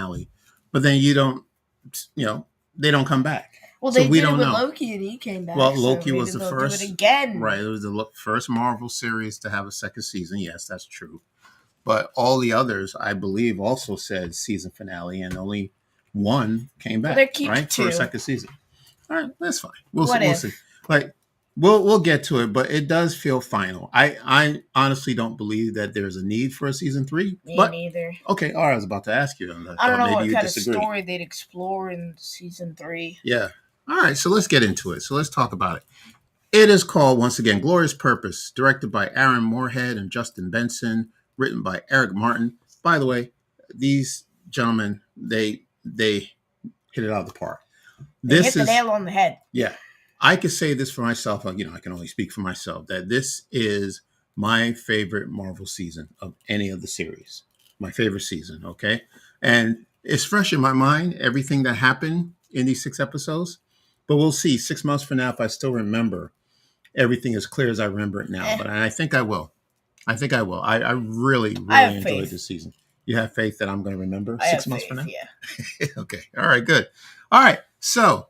finale, but then you don't, they don't come back. Well, So they we did it don't with know. Loki, and he came back. Well, so Loki maybe was the they'll first. do it again. Right, it was the first Marvel series to have a second season. Yes, that's true. But all the others, I believe, also said season finale, and only one came back, they're keeping right, for a two. second season. All right, that's fine. We'll What see. We'll if? see. Like we'll get to it, but it does feel final. I honestly don't believe that there's a need for a season 3. Me But neither. okay, all right. I was about to ask you, and I don't know maybe what you kind disagree. of story they'd explore in season 3. Yeah. All right, so let's get into it. So let's talk about it. It is called, once again, Glorious Purpose, directed by Aaron Moorhead and Justin Benson, written by Eric Martin. By the way, these gentlemen, they hit it out of the park. They hit the nail on the head. Yeah. I could say this for myself. I can only speak for myself, that this is my favorite Marvel season of any of the series. My favorite season, okay? And it's fresh in my mind, everything that happened in these 6 episodes. But we'll see 6 months from now if I still remember everything as clear as I remember it now. But I think I will. I really enjoyed this season. You have faith that I'm going to remember 6 months from now? Yeah. Okay. All right, good. All right. So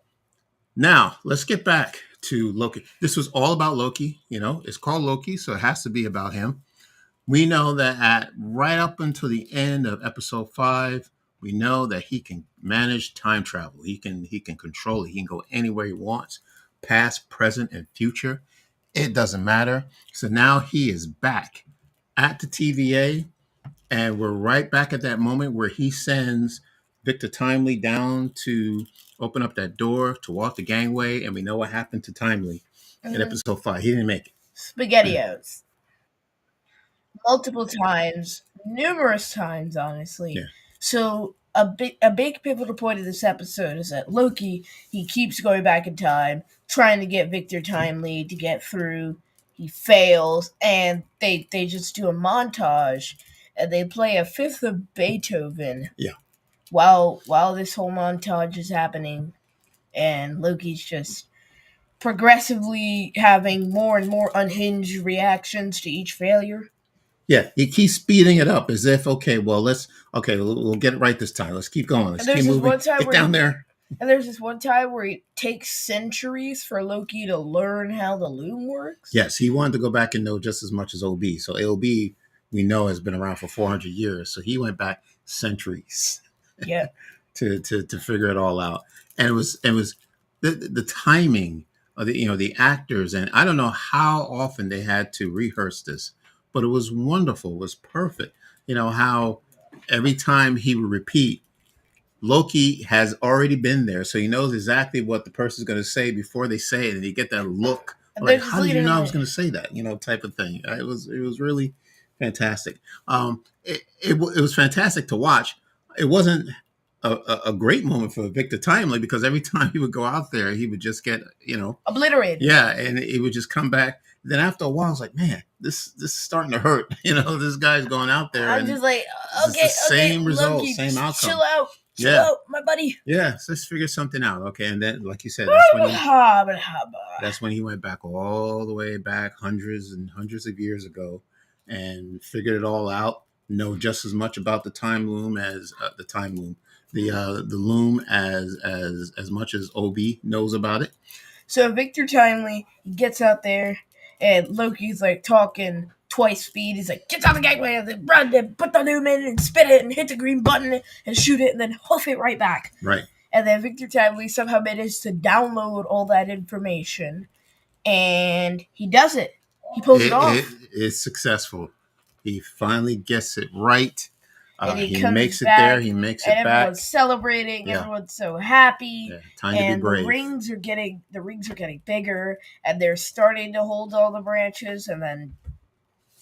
now let's get back to Loki. This was all about Loki. It's called Loki, so it has to be about him. We know that right up until the end of episode 5, we know that he can manage time travel. He can control it. He can go anywhere he wants, past, present, and future. It doesn't matter. So now he is back at the TVA, and we're right back at that moment where he sends Victor Timely down to open up that door to walk the gangway, and we know what happened to Timely in episode 5. He didn't make it. SpaghettiOs. Multiple times, numerous times, honestly. Yeah. So a big pivotal point of this episode is that Loki, he keeps going back in time, trying to get Victor Timely to get through. He fails, and they just do a montage, and they play a Fifth of Beethoven. Yeah. While this whole montage is happening, and Loki's just progressively having more and more unhinged reactions to each failure. Yeah, he keeps speeding it up as if, we'll get it right this time. Let's keep going. Let's keep moving. Get down there. And there's this one time where it takes centuries for Loki to learn how the loom works. Yes, he wanted to go back and know just as much as OB. So OB, we know, has been around for 400 years. So he went back centuries. Yeah. to figure it all out. And it was the timing of the actors, and I don't know how often they had to rehearse this, but it was wonderful. It was perfect. How every time he would repeat, Loki has already been there, so he knows exactly what the person's going to say before they say it, and you get that look like, how did you know I was going to say that? Type of thing. It was really fantastic. It was fantastic to watch. It wasn't a great moment for Victor Timely, because every time he would go out there, he would just get obliterated. Yeah, and he would just come back. Then after a while, I was like, man, this is starting to hurt. This guy's going out there. I'm just like, okay, same result, Loki, same outcome. Chill out, my buddy. Yeah, so let's figure something out. Okay, and then, like you said, that's when he went back all the way back, hundreds and hundreds of years ago, and figured it all out. Know just as much about the time loom as the loom as much as OB knows about it. So Victor Timely gets out there, and Loki's like talking twice speed. He's like, get down the gangway, and then run, and put the loom in, and spin it, and hit the green button, and shoot it, and then hoof it right back. Right. And then Victor Timely somehow manages to download all that information, and he does it. He pulls it off. It's successful. He finally gets it right. He makes it back, there. He makes it back. Everyone's celebrating. Yeah. Everyone's so happy. Yeah, time to be brave. The rings are getting bigger, and they're starting to hold all the branches. And then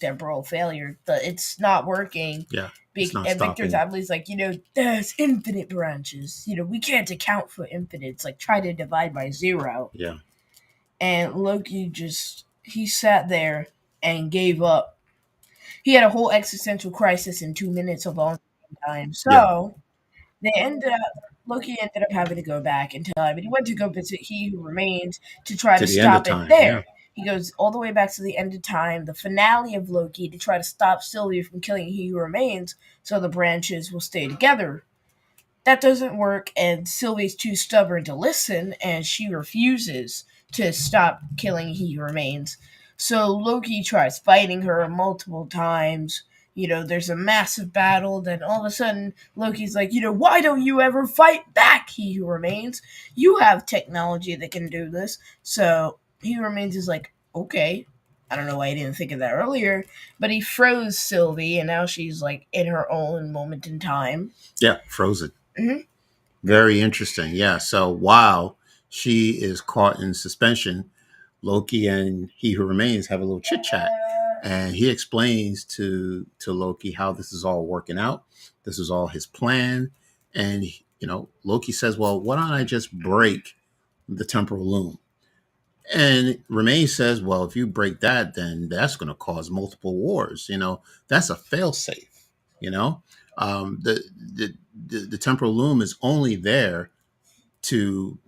temporal failure. It's not working. Yeah, and Victor Timely's like, there's infinite branches. We can't account for infinite. It's like try to divide by 0. Yeah. And Loki he sat there and gave up. He had a whole existential crisis in 2 minutes of all time. So Loki ended up having to go back in time, and he went to go visit He Who Remains to try to stop it there. Yeah. He goes all the way back to the end of time, the finale of Loki, to try to stop Sylvie from killing He Who Remains, so the branches will stay together. that doesn't work, and Sylvie's too stubborn to listen, and she refuses to stop killing He Who Remains. So Loki tries fighting her multiple times. There's a massive battle. Then all of a sudden, Loki's like, why don't you ever fight back, He Who Remains? You have technology that can do this. So He Who Remains is like, okay. I don't know why I didn't think of that earlier, but he froze Sylvie, and now she's like in her own moment in time. Yeah, frozen. Mm-hmm. Very interesting. Yeah. So while she is caught in suspension, Loki and He Who Remains have a little chit chat, and he explains to Loki how this is all working out. This is all his plan, and Loki says, "Well, why don't I just break the temporal loom?" And Remains says, "Well, if you break that, then that's going to cause multiple wars. That's a failsafe. You know, the, the temporal loom is only there to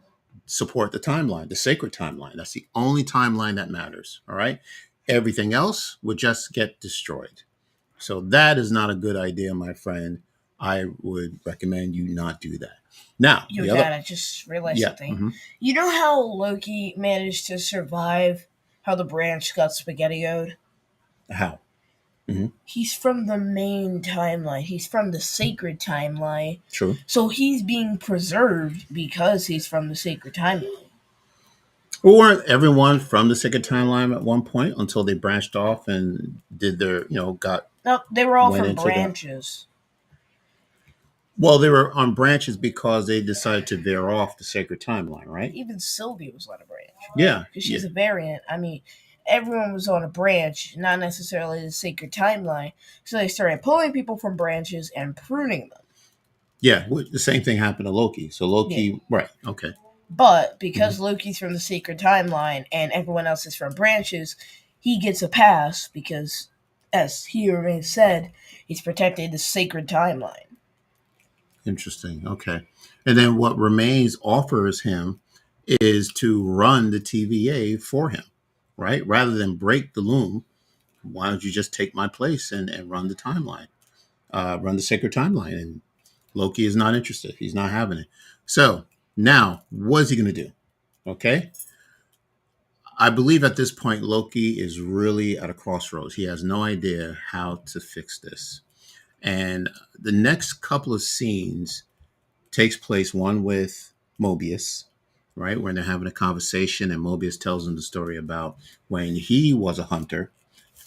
support the timeline, the sacred timeline. That's the only timeline that matters. All right. Everything else would just get destroyed. So that is not a good idea, my friend. I would recommend you not do that. Now, Yo, the other, Dad, I just realized yeah, something. You know how Loki managed to survive how the branch got spaghettioed? how? Hmm. He's from the main timeline. He's from the sacred timeline. True. So he's being preserved because he's from the sacred timeline. Well, weren't everyone from the sacred timeline at one point until they branched off and did their, got No, they were all went from into the. branches. Well, they were on branches because they decided to veer off the sacred timeline, right? Even Sylvie was on a branch. Yeah, Because yeah, she's a variant. I mean, everyone was on a branch, not necessarily the sacred timeline. So they started pulling people from branches and pruning them. yeah. The same thing happened to Loki. So Yeah. Loki, right? Okay. But Hmm. because Loki's from the sacred timeline and everyone else is from branches, he gets a pass because, as he already said, he's protected the sacred timeline. Interesting. Okay. And then what Remains offers him is to run the TVA for him, right? Rather than break the loom, why don't you just take my place and run the timeline, run the sacred timeline? And Loki is not interested. He's not having it. So now, what is he going to do? Okay. I believe at this point, Loki is really at a crossroads. He has no idea how to fix this. And the next couple of scenes takes place, one with Mobius, right, when they're having a conversation, and Mobius tells him the story about when he was a hunter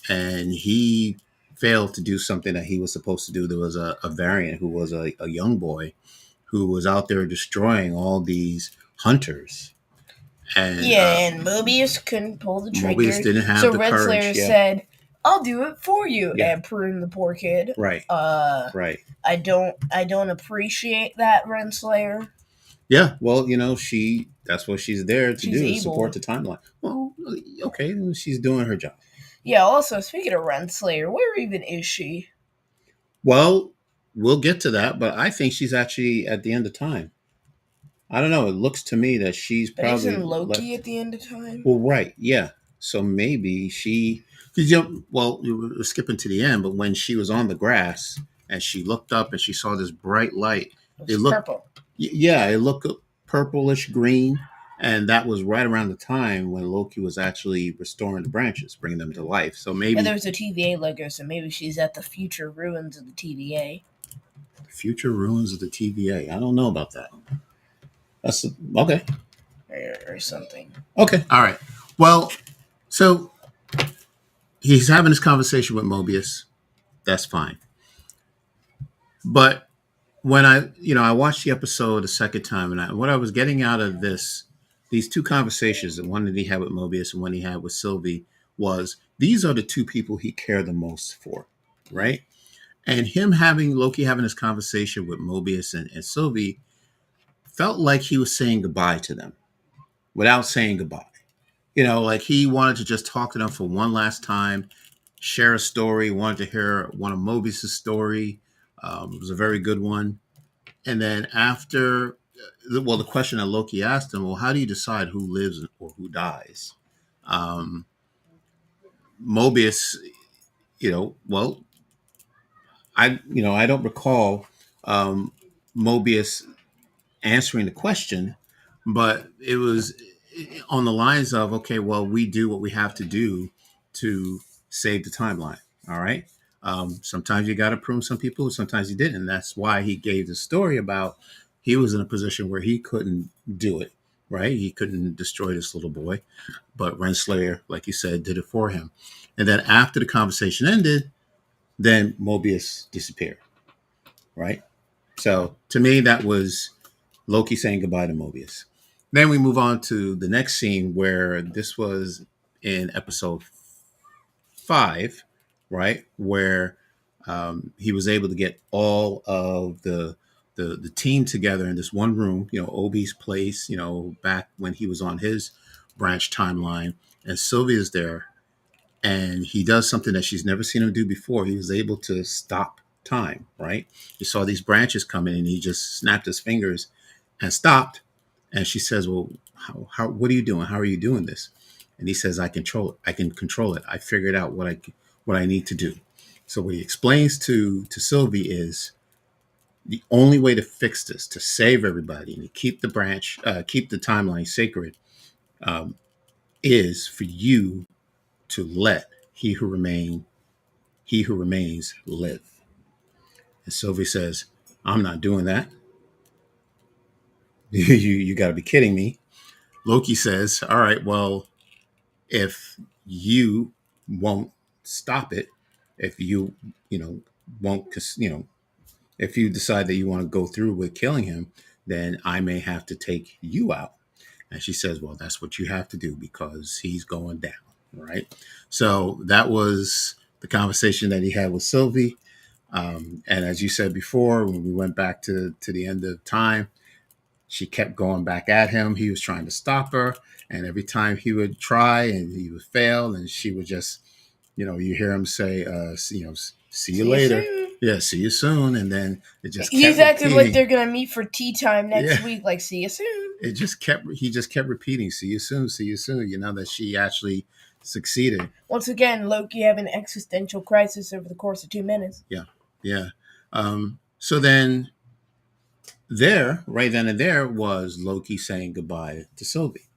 and he failed to do something that he was supposed to do. There was a variant who was a young boy who was out there destroying all these hunters. And Yeah, and Mobius couldn't pull the Mobius trigger. didn't have So the Renslayer courage. Yeah, said, "I'll do it for you," yeah, and prune the poor kid. right, Uh, right. I don't appreciate that, Renslayer. Yeah, well, that's what she's there to She's do, is support evil. the timeline. Well, okay, she's doing her job. Yeah. Also, speaking of Renslayer, where even is she? Well, we'll get to that, but I think she's actually at the end of time. I don't know. It looks to me that she's But isn't probably Loki left. at the end of time? Well, right, yeah. So maybe she, because well, you were skipping to the end, but when she was on the grass and she looked up and she saw this bright light, It it was looked, purple. yeah, it looked purplish green, and that was right around the time when Loki was actually restoring the branches, bringing them to life. So Yeah, there maybe was a TVA logo, so maybe she's at the future ruins of the TVA. future ruins of the TVA. I don't know about that. That's okay. Or something. Okay. All right. Well, so he's having this conversation with Mobius. That's fine. But when I watched the episode a second time, and what I was getting out of these two conversations, the one that he had with Mobius and one he had with Sylvie, was these are the two people he cared the most for, right? And him having Loki having this conversation with Mobius and Sylvie felt like he was saying goodbye to them without saying goodbye. Like he wanted to just talk to them for one last time, share a story, wanted to hear one of Mobius's story. It was a very good one. And then after, well, the question that Loki asked him, well, how do you decide who lives or who dies? Um, Mobius, well, I don't recall. Um, Mobius answering the question, but it was on the lines of, okay, well, we do what we have to do to save the timeline. All right. Sometimes you got to prune some people, sometimes you didn't. And that's why he gave the story about he was in a position where he couldn't do it, right? He couldn't destroy this little boy, but Renslayer, like you said, did it for him. And then after the conversation ended, then Mobius disappeared, right? So to me, that was Loki saying goodbye to Mobius. Then we move on to the next scene where this was in episode 5, right? Where he was able to get all of the team together in this one room, Obi's place, back when he was on his branch timeline. And Sylvia's there, and he does something that she's never seen him do before. He was able to stop time, right? He saw these branches coming, and he just snapped his fingers and stopped. And she says, "Well, what are you doing? How are you doing this?" And he says, "I control it. I can control it. I figured out what I need to do." So what he explains to Sylvie is the only way to fix this, to save everybody, and to keep keep the timeline sacred, um, is for you to let he who remains live. And Sylvie says, "I'm not doing that. You got to be kidding me." Loki says, "All right, well, if you won't stop it, if you know won't if you decide that you want to go through with killing him, then I may have to take you out." And she says, "Well, that's what you have to do because he's going down." Right. So that was the conversation that he had with Sylvie. And as you said before, when we went back to the end of time, she kept going back at him. He was trying to stop her. And every time he would try and he would fail, and she would just, you hear him say, see you See you later. soon. Yeah, see you soon. And then it just He's kept acting like repeating. they're gonna meet for tea time next Yeah, week. Like, see you soon. he just kept repeating, see you soon, that she actually succeeded. Once again, Loki having an existential crisis over the course of 2 minutes. Yeah, yeah. So then right then and there was Loki saying goodbye to Sylvie.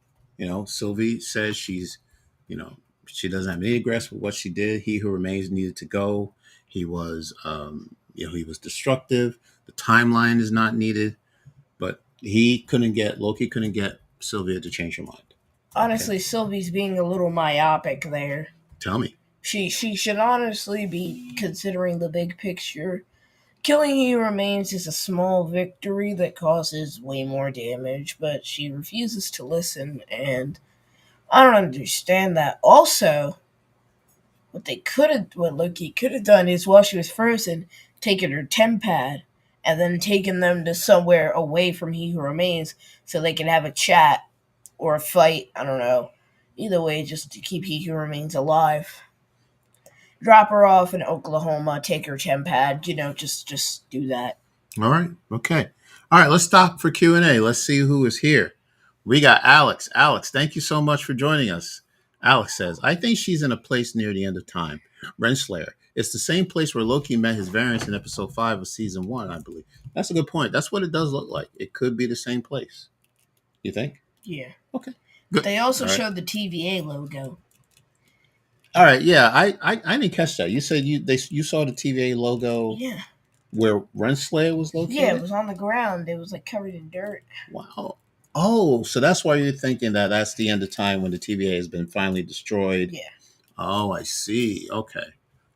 Sylvie says you know, she doesn't have any regrets for what she did. He who remains needed to go. He was, he was destructive. The timeline is not needed, but Loki couldn't get Sylvia to change her mind. Okay, Honestly, Sylvie's being a little myopic there. tell me. She should honestly be considering the big picture. Killing He Remains is a small victory that causes way more damage, but she refuses to listen, and I don't understand that. Also, what Loki could have done is while she was frozen, taken her temp pad and then taken them to somewhere away from He Who Remains so they could have a chat or a fight. I don't know. Either way, just to keep He Who Remains alive. Drop her off in Oklahoma, take her temp pad, just do that. All right. Okay. All right. Let's stop for Q&A. Let's see who is here. We got Alex. Alex, thank you so much for joining us. Alex says, "I think she's in a place near the end of time. Renslayer. It's the same place where Loki met his variants in episode 5 of season 1, I believe." That's a good point. That's what it does look like. It could be the same place. You think? Yeah. Okay. But Good. they also All right. showed the TVA logo. All right. Yeah. I didn't catch that. You said you saw the TVA logo Yeah. where Renslayer was located? Yeah, it was on the ground. It was like covered in dirt. Wow. Oh, so that's why you're thinking that that's the end of time when the TVA has been finally destroyed. Yeah. Oh, I see. Okay.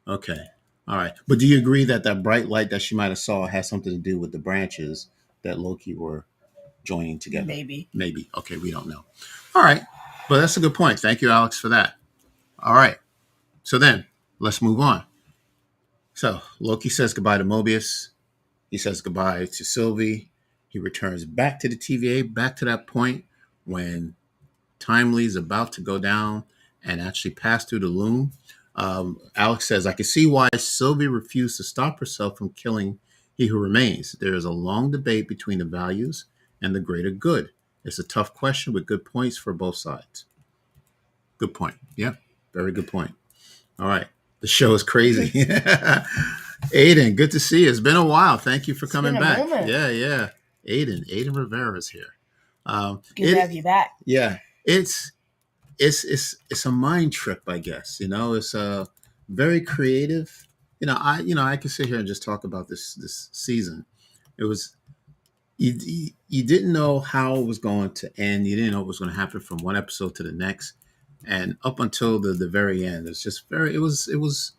Okay. All right. But do you agree that that bright light that she might have saw has something to do with the branches that Loki were joining together? Maybe. Maybe. Okay, we don't know. All right. But that's a good point. Thank you, Alex, for that. All right. So then let's move on. So Loki says goodbye to Mobius. He says goodbye to Sylvie. He returns back to the TVA, back to that point when Timely is about to go down and actually pass through the loom. Alex says, "I can see why Sylvie refused to stop herself from killing He Who Remains. There is a long debate between the values and the greater good. It's a tough question with good points for both sides." Good point. Yeah, very good point. All right. The show is crazy. Aiden, good to see you. It's been a while. Thank you for It's been coming a back. moment. Yeah, yeah. Aiden Rivera's here. Good to have It, you back. yeah, it's a mind trip, I guess. It's very creative. I could sit here and just talk about this season. It was you didn't know how it was going to end. You didn't know what was going to happen from one episode to the next, and up until the very end. It's just very. It was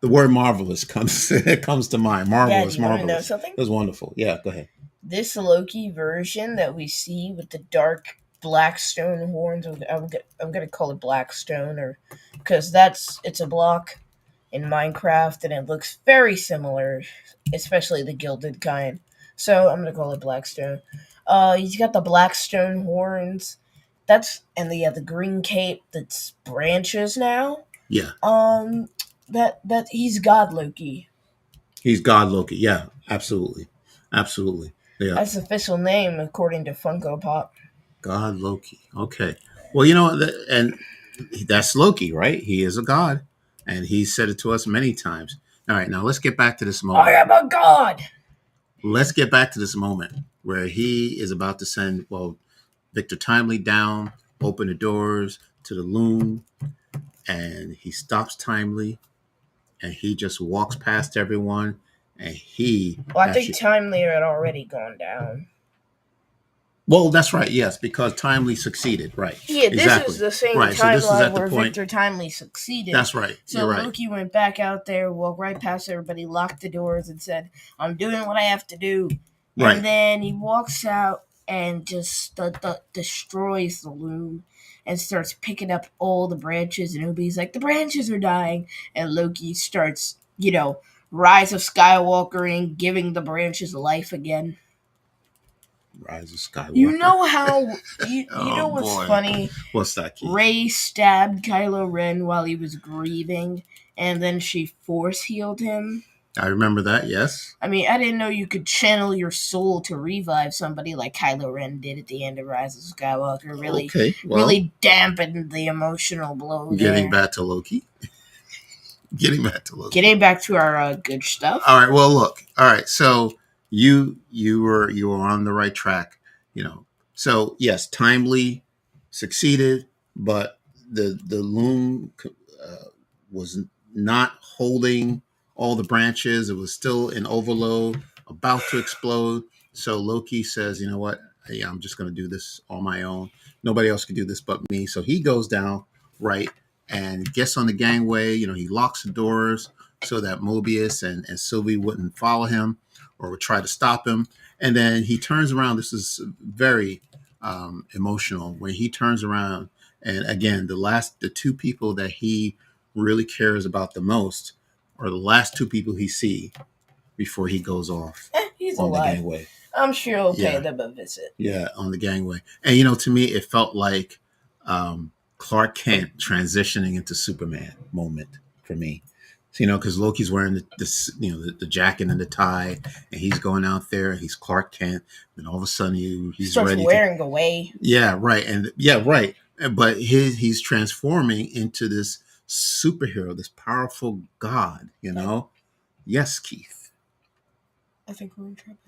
the word marvelous comes it comes to mind. Yeah, do Marvelous, you want to know marvelous. something? It was wonderful. Yeah, go ahead. This Loki version that we see with the dark black stone horns, I'm gonna call it black stone, or because it's a block in Minecraft and it looks very similar, especially the gilded kind. So I'm gonna call it Blackstone. He's got the Blackstone horns. And the green cape that's branches now. Yeah, Um, that he's God Loki. he's God Loki. Yeah, absolutely, absolutely. Yeah, That's the official name according to Funko Pop. God Loki. Okay. Well, and that's Loki, right? He is a god, and he said it to us many times. All right, now let's get back to this I moment. am a god. Let's get back to this moment where he is about to send Victor Timely down, open the doors to the loom, and he stops Timely, and he just walks past everyone, and he Well, I think actually. Timely had already gone down. Well, that's right. Yes, because Timely succeeded. Right. Yeah, this is Exactly. the same Right. So this is timeline at the where point. Victor Timely succeeded. That's right. You're So right. Loki went back out there, walked right past everybody, locked the doors, and said, "I'm doing what I have to do." And Right. then he walks out and just destroys the loom and starts picking up all the branches. And Obi's like, "The branches are dying," and Loki starts, Rise of Skywalker and giving the branches life again. Rise of You Skywalker. know how you Oh know what's boy. funny? What's that, Keith? Rey stabbed Kylo Ren while he was grieving, and then she force healed him. I remember that. Yes. I mean, I didn't know you could channel your soul to revive somebody like Kylo Ren did at the end of Rise of Skywalker. Really, Okay. Well, really dampened the emotional blow getting there. back to Loki. Getting back to Loki. Getting back to our good stuff. All right. Well, look. All right. So you were on the right track. You know. So yes, Timely succeeded, but the loom was not holding all the branches. It was still in overload, about to explode. So Loki says, "You know what? Yeah, I'm just going to do this on my own. Nobody else can do this but me." So he goes down, right, and gets on the gangway. He locks the doors so that Mobius and Sylvie wouldn't follow him or would try to stop him. And then he turns around. This is very emotional when he turns around. And again, the two people that he really cares about the most are the last two people he see before he goes off He's on the alive. gangway. I'm sure he'll pay Yeah, them a visit. yeah, on the gangway. And to me, it felt like Clark Kent transitioning into Superman moment for me. So, because Loki's wearing the jacket and the tie, and he's going out there, and he's Clark Kent. And all of a sudden, he's Starts ready wearing away. Yeah, right, and yeah, right. But he's transforming into this superhero, this powerful god. Yes, Keith. I think we're in trouble.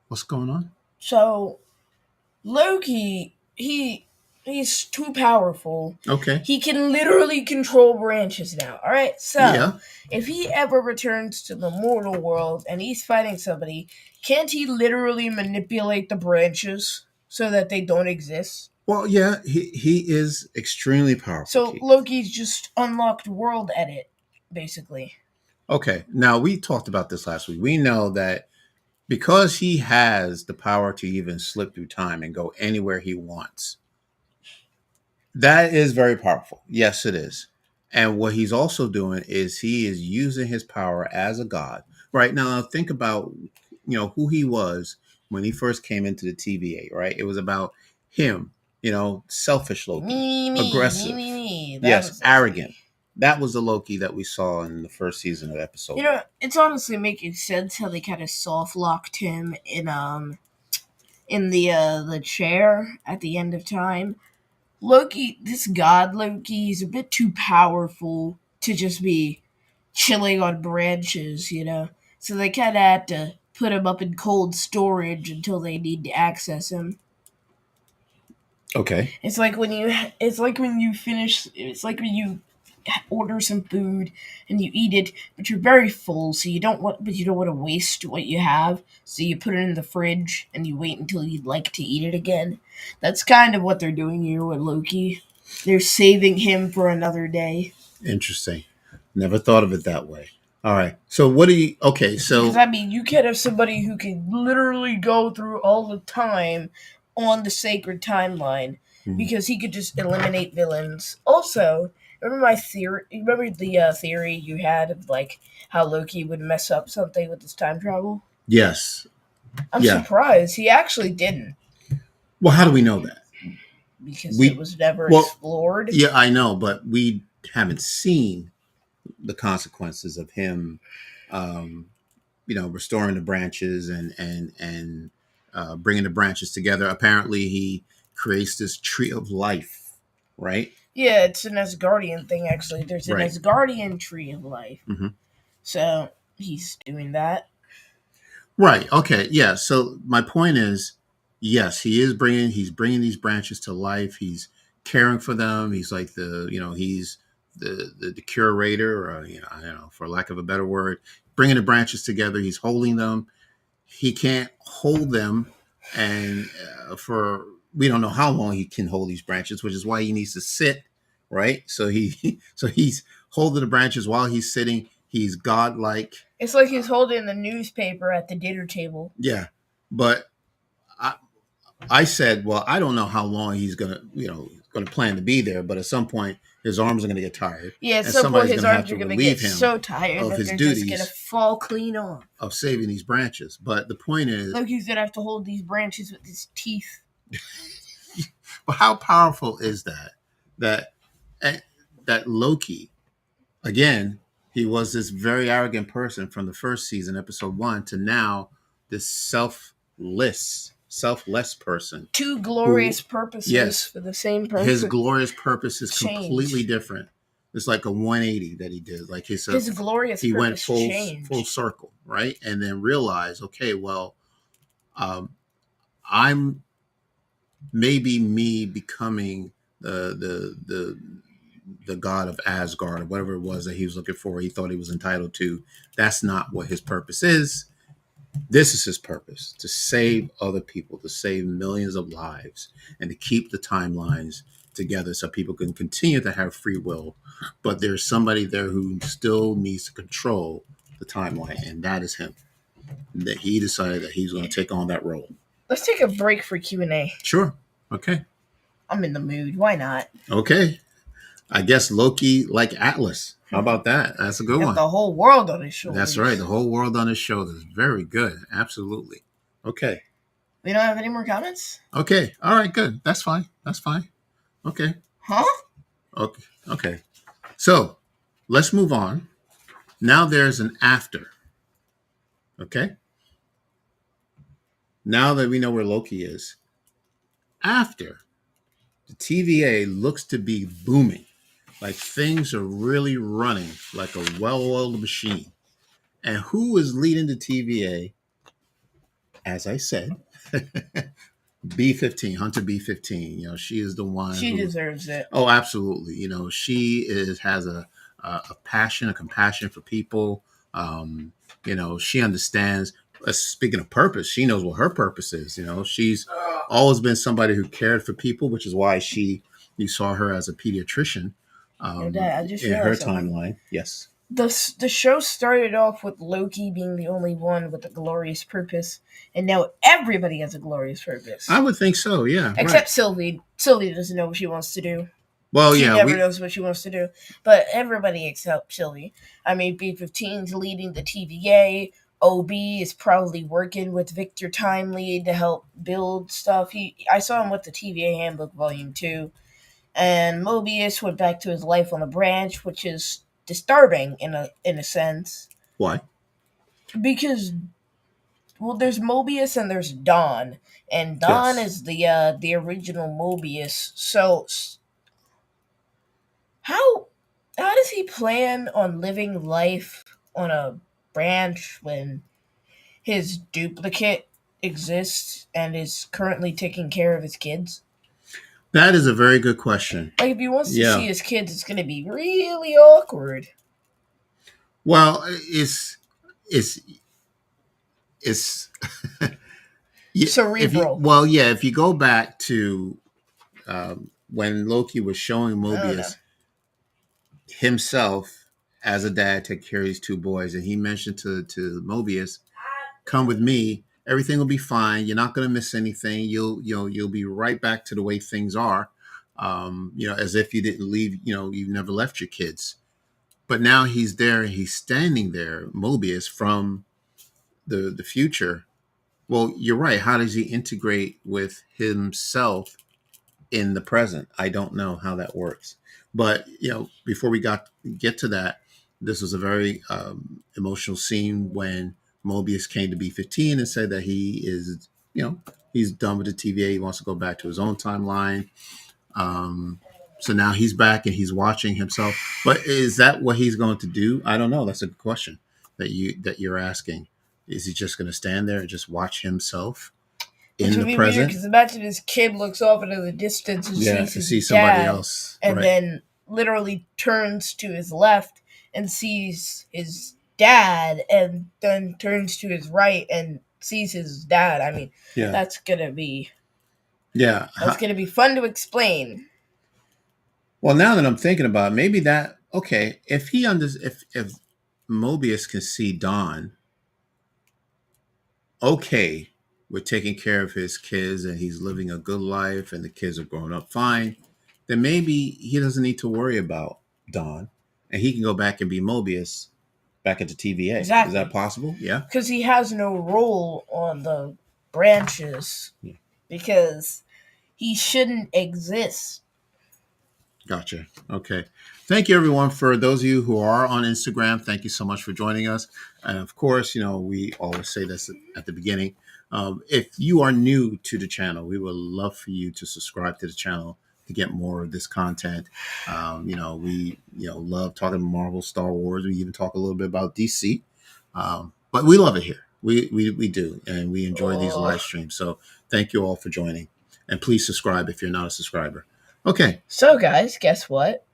What's going on? So Loki, he's too powerful. Okay. He can literally control branches now. All right. So Yeah. if he ever returns to the mortal world and he's fighting somebody, can't he literally manipulate the branches so that they don't exist? Well, yeah, he is extremely powerful. So Keith. Loki's just unlocked world edit, basically. Okay. Now we talked about this last week. We know that because he has the power to even slip through time and go anywhere he wants. That is very powerful. Yes, it is. And what he's also doing is he is using his power as a god. Right now, think about who he was when he first came into the TVA. Right, it was about him. Selfish Loki, aggressive, me. yes, arrogant. That was the Loki that we saw in the first season of episode. It's honestly making sense how they kind of soft locked him in the chair at the end of time. Loki, this god Loki, is a bit too powerful to just be chilling on branches, So they kind of had to put him up in cold storage until they need to access him. Okay. It's like when you order some food and you eat it, but you're very full, so you don't want to waste what you have, so you put it in the fridge and you wait until you'd like to eat it again. That's kind of what they're doing here with Loki. They're saving him for another day. Interesting. Never thought of it that way. All right. So what do you? Okay. Because So I mean, you can't have somebody who can literally go through all the time on the sacred timeline mhm. because he could just eliminate villains. Also, remember my theory? Remember the theory you had of like how Loki would mess up something with his time travel? Yes. I'm Yeah. surprised he actually didn't Well, how do we know that? because it We was never well, explored. yeah, I know, but we haven't seen the consequences of him, um, restoring the branches and bringing the branches together. Apparently, he creates this tree of life, right? Yeah, it's an Asgardian thing actually. There's an Right. Asgardian tree of life, hmm so he's doing that. Right. Okay. Yeah. So my point is, yes, he's bringing these branches to life. He's caring for them. He's like he's the curator, or I don't know, for lack of a better word, bringing the branches together. He's holding them. He can't hold them, and for we don't know how long he can hold these branches, which is why he needs to sit. Right. So he's holding the branches while he's sitting. He's godlike. It's like he's holding the newspaper at the dinner table. Yeah. But I, I said, well, I don't know how long he's gonna plan to be there, but at some point his arms are gonna get tired, Yeah, at and some point somebody's his gonna have arms to are gonna get relieve him so tired of that his they're just gonna duties fall clean off. of saving these branches. But the point is, Loki's gonna have to hold these branches with his teeth. well, how powerful is that? That eh, that Loki, again, he was this very arrogant person from the first season, episode 1, to now this selfless person Two who, glorious purposes yes, for the same his person glorious purpose is completely changed. different. It's like a 180 that he did. Like His glorious he went purpose full changed. circle, right? And then realized, okay, well, um, I'm maybe me becoming the god of Asgard or whatever it was that he was looking for. He thought he was entitled to. That's not what his purpose is. This is his purpose: to save other people, to save millions of lives, and to keep the timelines together so people can continue to have free will. But there's somebody there who still needs to control the timeline, and that is him. That he decided that he's going to take on that role. Let's take a break for Q&A. Sure. Okay. I'm in the mood. Why not? Okay. I guess Loki like Atlas. How about that? That's a good Got one. the whole world on his That's shoulders. right. The whole world on his shoulders. Very good. Absolutely. Okay. We don't have any more comments? Okay. All right. Good. That's fine. That's fine. Okay. Huh? Okay. Okay. So let's move on. Now there's an after. Okay. Now that we know where Loki is, after the TVA looks to be booming, like things are really running like a well-oiled machine. And who is leading the TVA? As I said, B15, Hunter B15. She is the one She who. deserves it. Oh, absolutely. She has a passion, a compassion for people. She understands. Speaking of purpose, she knows what her purpose is. She's always been somebody who cared for people, which is why you saw her as a pediatrician Dad, I just in her realized something. timeline. Yes. The show started off with Loki being the only one with a glorious purpose, and now everybody has a glorious purpose. I would think so. Yeah. Except Right. Sylvie. Sylvie doesn't know what she wants to do. Well, She yeah. never knows what she wants to do. But everybody except Sylvie. I mean, B15's leading the TVA. OB is probably working with Victor Timely to help build stuff. I saw him with the TVA Handbook Volume 2. And Mobius went back to his life on a branch, which is disturbing in a sense. Why? Because there's Mobius and there's Dawn. And Dawn Yes. is the original Mobius. So how How does he plan on living life on a branch when his duplicate exists and is currently taking care of his kids? That is a very good question. Like, if he wants to see Yeah. his kids, it's going to be really awkward. Well, it's it's yeah, if you Cerebral. well, yeah, if you go back to when Loki was showing I don't know. Mobius himself as a dad take care of these two boys, and he mentioned to Mobius, "Come with me, everything will be fine. You're not going to miss anything. You'll be right back to the way things are, as if you didn't leave. You never left your kids." But now he's there, he's standing there, Mobius from the future. Well, you're right. How does he integrate with himself in the present? I don't know how that works. But before we get to that, this was a very emotional scene when Mobius came to B15 and said that he is, he's done with the TVA. He wants to go back to his own timeline. Um, so now he's back and he's watching himself. But is that what he's going to do? I don't know. That's a good question that you're asking. Is he just going to stand there and just watch himself Which in would the be weird present? because imagine his kid looks off into the distance and Yeah, sees to his see somebody dad else, and right? then literally turns to his left and sees his dad and then turns to his right and sees his dad. I mean, Yeah, that's gonna be yeah. that's gonna be fun to explain. Well, now that I'm thinking about it, maybe that okay. If Mobius can see Dawn, okay, we're taking care of his kids and he's living a good life and the kids are growing up fine, then maybe he doesn't need to worry about Dawn and he can go back and be Mobius back at the TVA. Is that Exactly. possible? Yeah. Because he has no role on the branches Yeah. because he shouldn't exist. Gotcha. Okay. Thank you, everyone. For those of you who are on Instagram, thank you so much for joining us. And of course, we always say this at the beginning. If you are new to the channel, we would love for you to subscribe to the channel to get more of this content. We love talking Marvel, Star Wars. We even talk a little bit about DC. But we love it here. We do, and we enjoy these Ugh. live streams. So thank you all for joining, and please subscribe if you're not a subscriber. Okay. So, guys, guess what?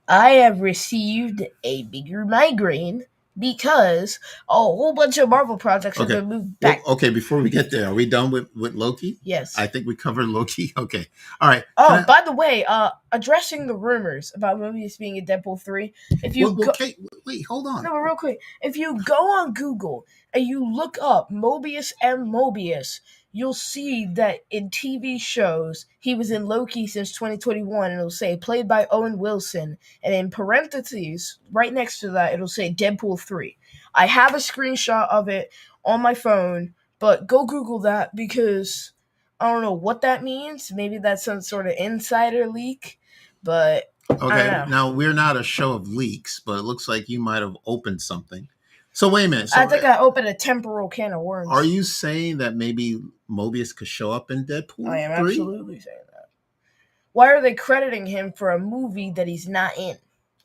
I have received a bigger migraine because a whole bunch of Marvel projects have Okay. been moved Well, back. okay. Before we get there, are we done with Loki? Yes. I think we covered Loki. Okay. All right. Can Oh, I? by the way, addressing the rumors about Mobius being in Deadpool 3, if you Well, go. Kate, wait. Hold on. No, but real quick, if you go on Google and you look up Mobius and Mobius, you'll see that in TV shows he was in Loki since 2021, and it'll say played by Owen Wilson, and in parentheses right next to that it'll say Deadpool 3. I have a screenshot of it on my phone, but go Google that because I don't know what that means. Maybe that's some sort of insider leak, but I don't Okay. know. Now we're not a show of leaks, but it looks like you might have opened something. So wait a minute. I So think I opened a temporal can of are worms. you saying that maybe Mobius could show up in I Deadpool am 3? absolutely saying that. Why are they crediting him for a movie that he's not in?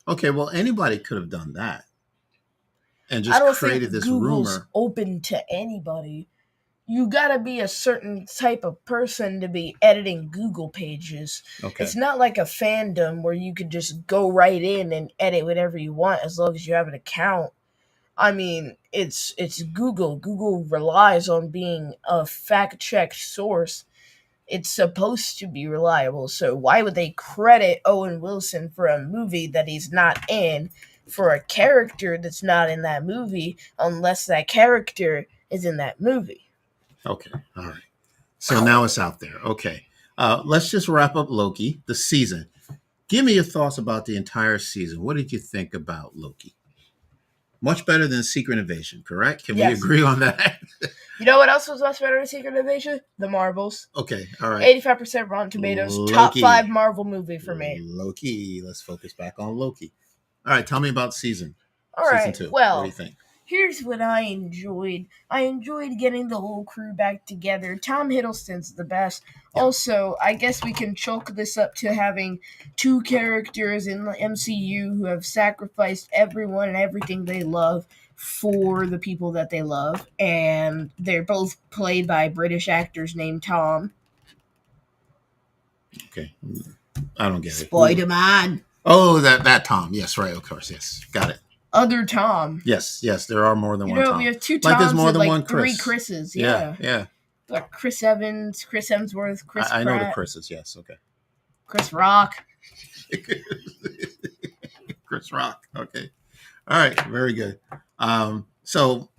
Okay. Well, anybody could have done that and I just don't created think this Google's rumor. open to anybody. You gotta be a certain type of person to be editing Google pages. Okay. It's not like a fandom where you can just go right in and edit whatever you want as long as you have an account. I mean, it's Google. Google relies on being a fact checked source. It's supposed to be reliable. So why would they credit Owen Wilson for a movie that he's not in for a character that's not in that movie unless that character is in that movie? Okay. All right. So now it's out there. Okay. Let's just wrap up Loki, the season. Give me your thoughts about the entire season. What did you think about Loki? Much better than Secret Invasion, correct? Can we Yes. agree on that? You know what else was much better than Secret Invasion? The Marvels. Okay, all right. 85% Rotten Tomatoes. Top 5 Loki. Marvel movie for me. Loki. Let's focus back on Loki. All right, tell me about season Alright, two. What do you well, think? here's what I enjoyed. I enjoyed getting the whole crew back together. Tom Hiddleston's the best. Yeah. Also, I guess we can chalk this up to having two characters in the MCU who have sacrificed everyone and everything they love for the people that they love, and they're both played by British actors named Tom. Okay. I don't get it. Spider-Man. Oh, that Tom. Yes, right. Of course. Yes. Got it. Other Tom. Yes. There are more than one Tom. We have two Toms like there's more and than like one three Chris. Chris's. Yeah. Like Chris Evans, Chris Hemsworth, Chris Pratt. I know the Chris's. Yes. Okay. Chris Rock. Chris Rock. Okay. All right. Very good. So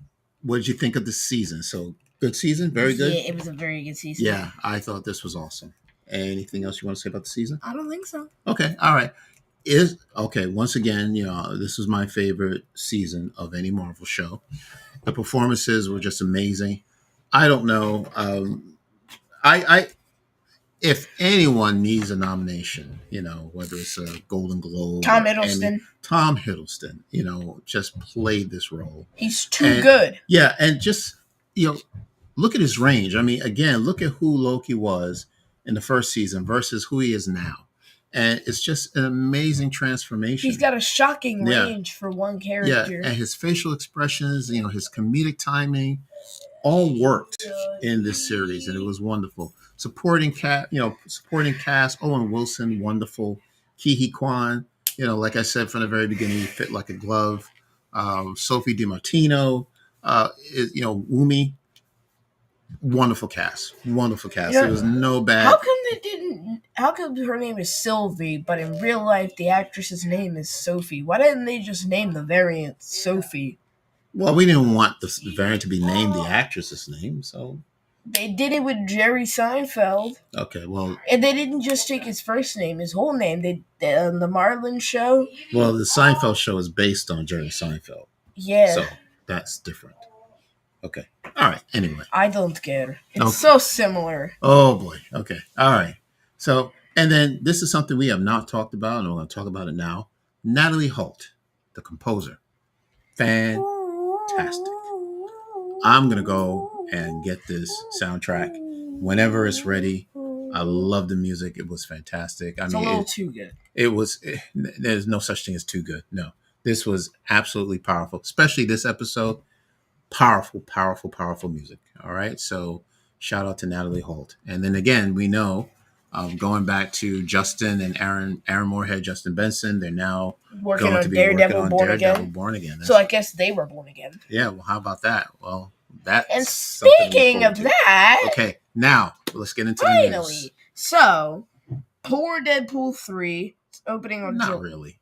what did you think of the season? So good season? Very good? Yeah, it was a very good season. Yeah, I thought this was awesome. Anything else you want to say about the season? I don't think so. Okay. All right. Once again, this was my favorite season of any Marvel show. The performances were just amazing. I don't know. I if anyone needs a nomination, whether it's a Golden Globe, Tom Hiddleston. Tom Hiddleston, just played this role. He's too good. Yeah, and just look at his range. I mean, again, look at who Loki was in the first season versus who he is now. And it's just an amazing transformation. He's got a shocking range for one character. Yeah, and his facial expressions, his comedic timing, all worked in this series, and it was wonderful. Supporting cast, Owen Wilson, wonderful. Ke Kwan, like I said from the very beginning, he fit like a glove. Sophie DiMartino, Wumi. Wonderful cast. There was no bad. How come her name is Sylvie, but in real life the actress's name is Sophie? Why didn't they just name the variant Sophie? Well, we didn't want the variant to be named the actress's name, so they did it with Jerry Seinfeld. Okay, well, and they didn't just take his first name, his whole name. They on the Marlin show. Well, the Seinfeld show is based on Jerry Seinfeld. Yeah, so that's different. Okay. All right. Anyway. I don't care. It's so similar. Oh, boy. Okay. All right. So, and then this is something we have not talked about, and we're going to talk about it now. Natalie Holt, the composer. Fantastic. I'm going to go and get this soundtrack whenever it's ready. I love the music. It was fantastic. It's a little too good. There's no such thing as too good. No. This was absolutely powerful, especially this episode. Powerful music. All right. So shout out to Natalie Holt. And then again, we know going back to Justin and Aaron Moorhead, Justin Benson, they're now working on Daredevil Born Again. So I guess they were born again. Yeah. Well, how about that? Well, that's. And speaking of that. Okay. Now let's get into the news. So poor Deadpool 3 is opening on Not really.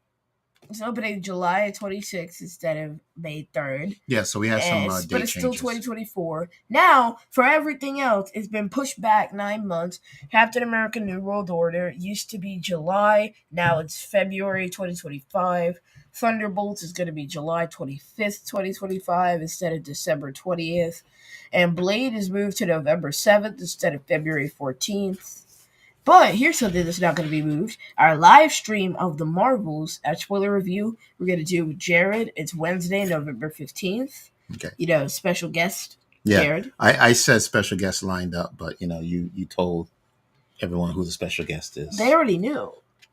It's opening July 26th instead of May 3rd. Yeah, so we have some date but it's changes. Still 2024. Now, for everything else, it's been pushed back 9 months. Captain America New World Order used to be July. Now it's February 2025. Thunderbolts is going to be July 25th, 2025 instead of December 20th. And Blade is moved to November 7th instead of February 14th. But here's something that's not going to be moved. Our live stream of the Marvels at Spoiler Review, we're going to do with Jared. It's Wednesday, November 15th. Okay. Special guest, yeah. Jared. I said special guest lined up, but, you told everyone who the special guest is. They already knew.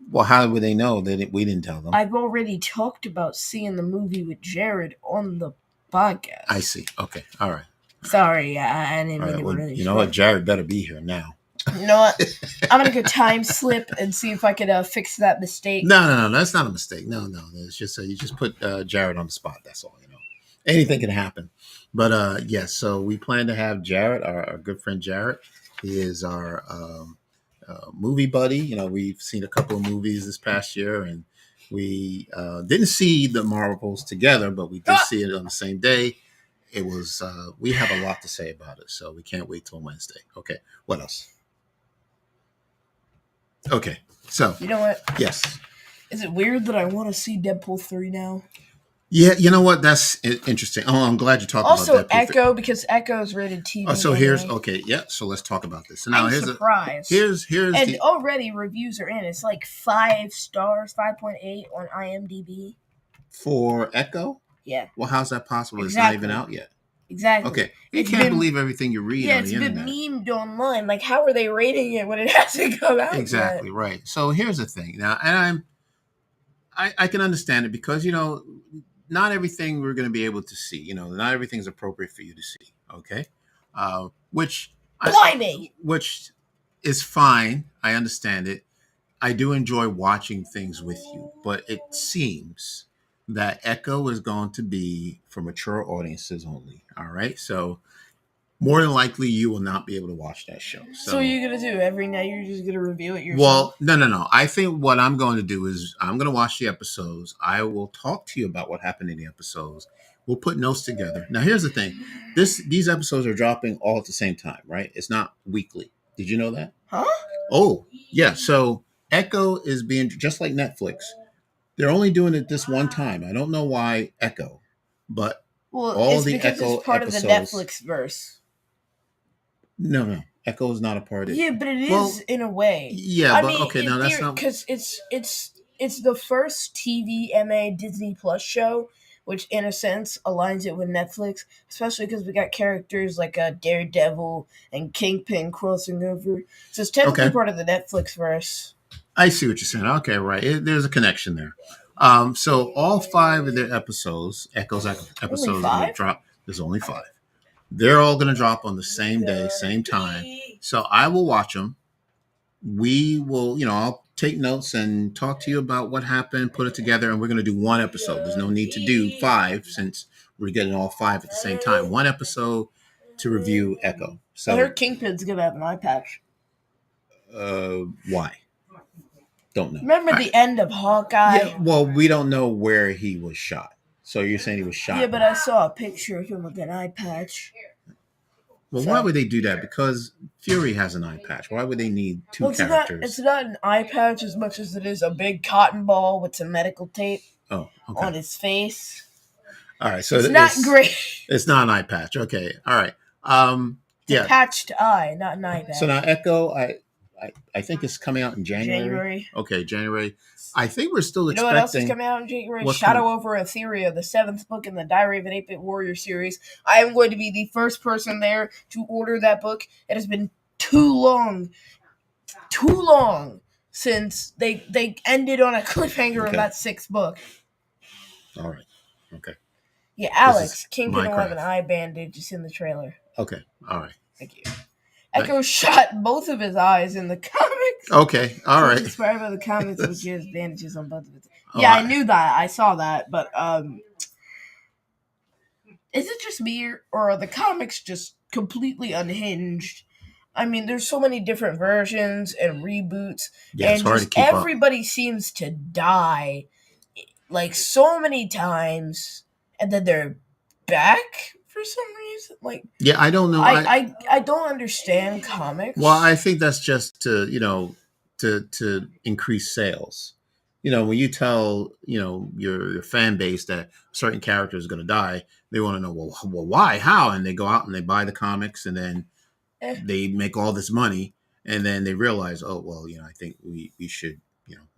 Well, how would they know? We didn't tell them. I've already talked about seeing the movie with Jared on the podcast. I see. Okay. All right. Sorry, I didn't mean to really. You know what? Jared better be here now. You know what? I'm gonna go time slip and see if I could fix that mistake. No, that's not a mistake. No, it's just you just put Jared on the spot. That's all. Anything can happen. But yes, so we plan to have Jared, our good friend Jared. He is our movie buddy. We've seen a couple of movies this past year, and we didn't see the Marvels together, but we did see it on the same day. It was we have a lot to say about it, so we can't wait till Wednesday. Okay, what else? Okay, so you know what? Yes. Is it weird that I want to see Deadpool 3 now? Yeah, you know what? That's interesting. Oh, I'm glad you talked about Deadpool. Also, Echo, because Echo is rated TV. Oh, so here's okay. Yeah, so let's talk about this. So now I'm surprised. Here's and already reviews are in. It's like 5 stars, 5.8 on IMDb. For Echo? Yeah. Well, how's that possible? It's not even Exactly. out yet. Exactly. Okay, you It's can't been believe everything you read on it's the been internet. memed online. Like, how are they rating it when it hasn't come out Exactly yet? right. So here's the thing. Now, and I can understand it because not everything we're going to be able to see. Not everything's appropriate for you to see. Okay, which Blimey! which is fine. I understand it. I do enjoy watching things with you, but it seems that Echo is going to be for mature audiences only. All right, so more than likely you will not be able to watch that show. So what are you gonna do? Every night you're just gonna review it yourself? Well, no. I think what I'm going to do is I'm going to watch the episodes. I will talk to you about what happened in the episodes. We'll put notes together. Now, here's the thing: these episodes are dropping all at the same time, right? It's not weekly. Did you know that? Huh? Oh, yeah. So Echo is being just like Netflix. They're only doing it this one time. I don't know why Echo, but Well, all it's the because Echo it's part episodes. of the Netflix verse. No. Echo is not a part of it. Yeah, but it is Well, in a way. Yeah, I but mean, okay, in now that's theory, not. because it's the first TVMA Disney Plus show, which in a sense aligns it with Netflix, especially because we got characters like Daredevil and Kingpin crossing over. So it's technically Okay. part of the Netflix verse. I see what you're saying. Okay, right. There's a connection there. So all 5 of their episodes, Echo's episodes, Only are going to 5? drop. There's only 5. They're all going to drop on the same day, same time. So I will watch them. We will, I'll take notes and talk to you about what happened, put it together, and we're going to do one episode. There's no need to do 5 since we're getting all 5 at the same time. One episode to review Echo. So I heard Kingpin's gonna have an eye patch. Why? Don't know. Remember the end of Hawkeye? Yeah, well, we don't know where he was shot. So you're saying he was shot? Yeah, but I saw a picture of him with an eye patch. Well, why would they do that? Because Fury has an eye patch. Why would they need 2 characters? It's not an eye patch as much as it is a big cotton ball with some medical tape on his face. All right, so it's not great. It's not an eye patch. Okay, all right. It's a patched eye, not an eye patch. So now Echo, I think it's coming out in January. Okay, January. I think we're still expecting. You know what else is coming out in January? Shadow over Etheria, the 7th book in the Diary of an 8-Bit Warrior series. I am going to be the first person there to order that book. It has been too long since they ended on a cliffhanger in that 6th book. All right. Okay. Yeah, Alex, Kingpin will have an eye bandage. It's in the trailer. Okay. All right. Thank you. Echo shot both of his eyes in the comics. Okay. All right. Inspired by the comics, which gives bandages on both of his. Yeah, I knew that. I saw that, but is it just me, or are the comics just completely unhinged? I mean, there's so many different versions and reboots, and just everybody seems to die like so many times, and then they're back for some reason. Like, yeah, I don't know. I don't understand comics. Well, I think that's just to to increase sales. When you tell your fan base that a certain character is going to die, they want to know, well, why, how, and they go out and they buy the comics, and then they make all this money, and then they realize, oh well, I think we should,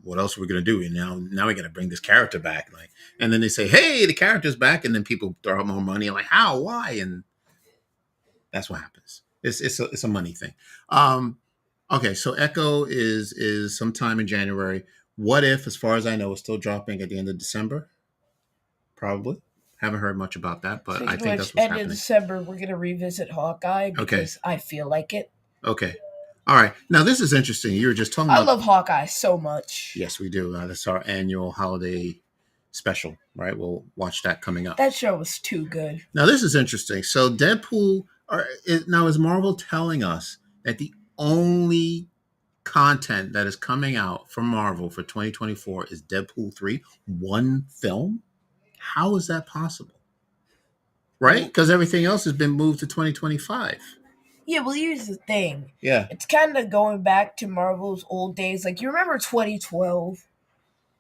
what else are we going to do? And now we got to bring this character back, like, and then they say, hey, the character's back, and then people throw out more money, like, how, why, and that's what happens. It's a money thing. Okay, so Echo is sometime in January. What If, as far as I know, is still dropping at the end of December. Probably. Haven't heard much about that, but I think that's what's happening. End of December, we're gonna revisit Hawkeye because I feel like it. Okay. All right. Now this is interesting. You were just talking about. I love Hawkeye so much. Yes, we do. That's our annual holiday special, right? We'll watch that coming up. That show was too good. Now this is interesting. So Deadpool. Now is Marvel telling us that the only content that is coming out from Marvel for 2024 is Deadpool 3, one film? How is that possible? Right? Because everything else has been moved to 2025. Yeah, well, here's the thing. Yeah. It's kind of going back to Marvel's old days. Like, you remember 2012?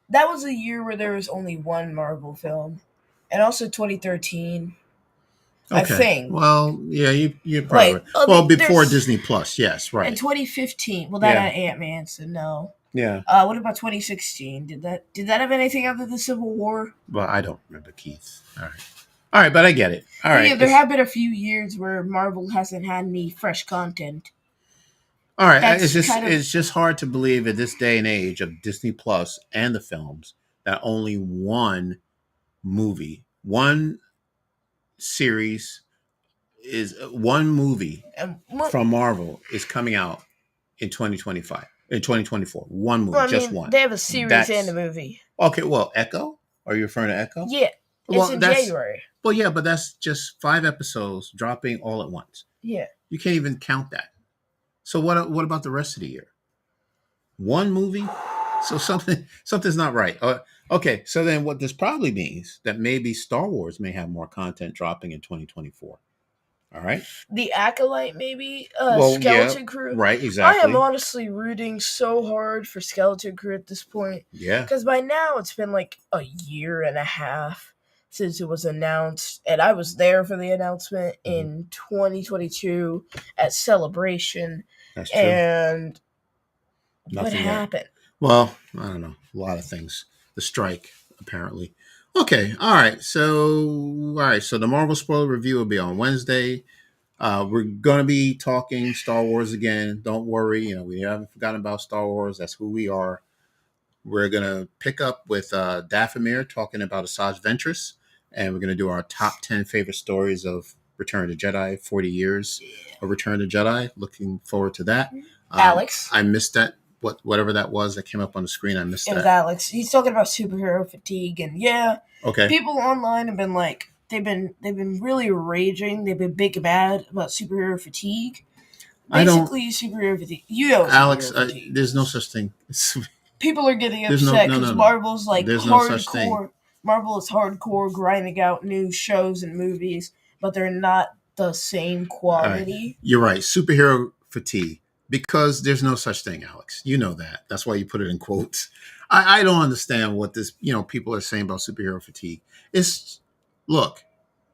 That was a year where there was only one Marvel film. And also 2013. Okay. I think. Well, yeah, you're probably right. Well, before Disney Plus, yes, right. And 2015. Well, that had Ant-Man, so no. Yeah. What about 2016? Did that have anything other than Civil War? Well, I don't remember Keith. All right. All right, but I get it. All But right. yeah, there have been a few years where Marvel hasn't had any fresh content. All right. That's kind of It's just hard to believe at this day and age of Disney Plus and the films that only one movie, one series is one movie from Marvel is coming out in 2025, in 2024. One movie, well, I just mean, one. they have a series and a That's movie. okay. Well, Echo. Are you referring to Echo? Yeah, it's Well, in that's January. well, yeah, but that's just 5 episodes dropping all at once. Yeah. You can't even count that. So what about the rest of the year? One movie? So something's not right. Okay, so then what this probably means that maybe Star Wars may have more content dropping in 2024. All right. The Acolyte, maybe. Well, yeah, Skeleton Crew. right, I am exactly. honestly rooting so hard for Skeleton Crew at this point. Yeah. Because by now it's been like a year and a half since it was announced. And I was there for the announcement in 2022 at Celebration. That's true. And what Nothing yet. happened? Well, I don't know. A lot of things. The strike, apparently. Okay. All right. So the Marvel spoiler review will be on Wednesday. We're gonna be talking Star Wars again. Don't worry. We haven't forgotten about Star Wars. That's who we are. We're gonna pick up with Dathomir talking about Asajj Ventress, and we're gonna do our top 10 favorite stories of Return of the Jedi. 40 years of Return of the Jedi. Looking forward to that. Alex. I missed that. Whatever that was that came up on the screen, I missed It was that. Alex. He's talking about superhero fatigue, and yeah, Okay. people online have been like they've been really raging. They've been big and bad about superhero fatigue. Basically, superhero fatigue. You know, Alex, superhero fatigue. there's no such thing. People are getting There's upset no, because no. Marvel's like There's no such thing. hardcore. Marvel is hardcore grinding out new shows and movies, but they're not the same quality. You're right. Superhero fatigue. Because there's no such thing, Alex. You know that. That's why you put it in quotes. I don't understand what this, people are saying about superhero fatigue. Look,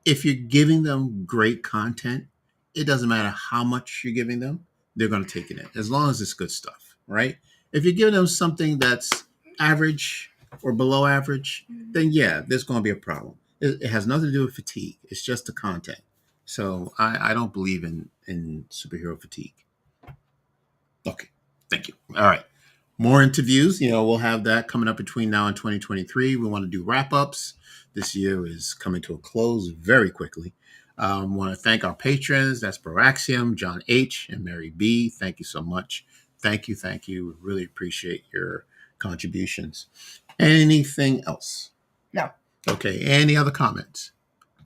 if you're giving them great content, it doesn't matter how much you're giving them, they're going to take it in, as long as it's good stuff, right? If you're giving them something that's average or below average, then yeah, there's going to be a problem. It has nothing to do with fatigue. It's just the content. So I don't believe in superhero fatigue. Okay, thank you. All right. More interviews. We'll have that coming up between now and 2023. We want to do wrap ups. This year is coming to a close very quickly. Want to thank our patrons. That's Baraxium, John H., and Mary B. Thank you so much. Thank you. Thank you. We really appreciate your contributions. Anything else? No. Okay. Any other comments?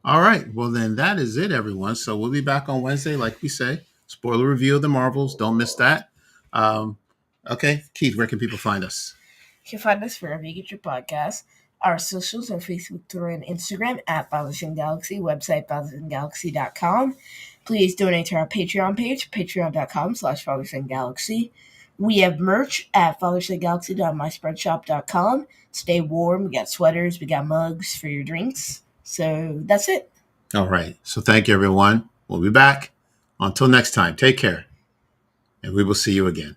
All right. Well, then that is it, everyone. So we'll be back on Wednesday, like we say. Spoiler review of the Marvels. Don't miss that. Okay, Keith, where can people find us? You can find us wherever you get your podcasts. Our socials are Facebook, Twitter, and Instagram at Fatherson Galaxy, website fathersongalaxy.com. Please donate to our Patreon page, patreon.com/fathersongalaxy. We have merch at fathersongalaxy.myspreadshop.com. Stay warm. We got sweaters, we got mugs for your drinks. So that's it. All right. So thank you, everyone. We'll be back. Until next time, take care. And we will see you again.